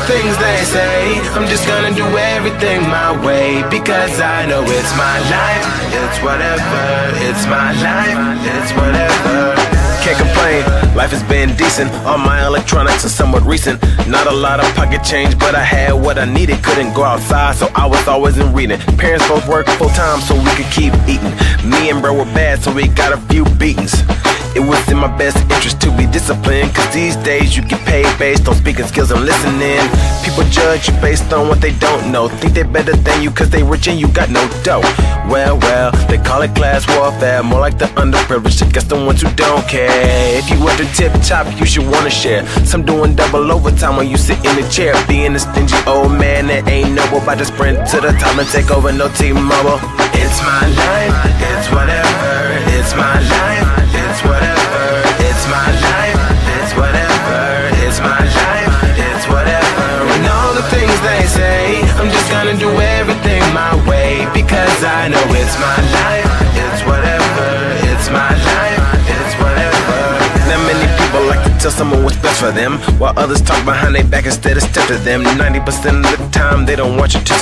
things they say, I'm just gonna do everything my way, because I know it's my life, it's whatever, it's my life, it's whatever. Can't complain, life has been decent. All my electronics are somewhat recent. Not a lot of pocket change, but I had what I needed. Couldn't go outside, so I was always in reading. Parents both worked full time so we could keep eating. Me and bro were bad, so we got a few beatings. It was in my best interest to be disciplined, cause these days you get paid based on speaking skills and listening. People judge you based on what they don't know. Think they're better than you cause they rich and you got no dough. Well, they call it class warfare, more like the underprivileged against the ones who don't care. If you want the tip top, you should wanna share. Some doing double overtime when you sit in the chair. Being a stingy old man that ain't noble, about to sprint to the top and take over, no T-Mobile. It's my life, it's whatever, it's my life, it's whatever, it's my life, it's whatever, it's my life, it's whatever. And all the things they say, I'm just gonna do everything my way, because I know it's my life, it's whatever, it's my life, it's whatever. Not many people like to tell someone what's best for them, while others talk behind their back instead of step to them. 90% of the time they don't want you to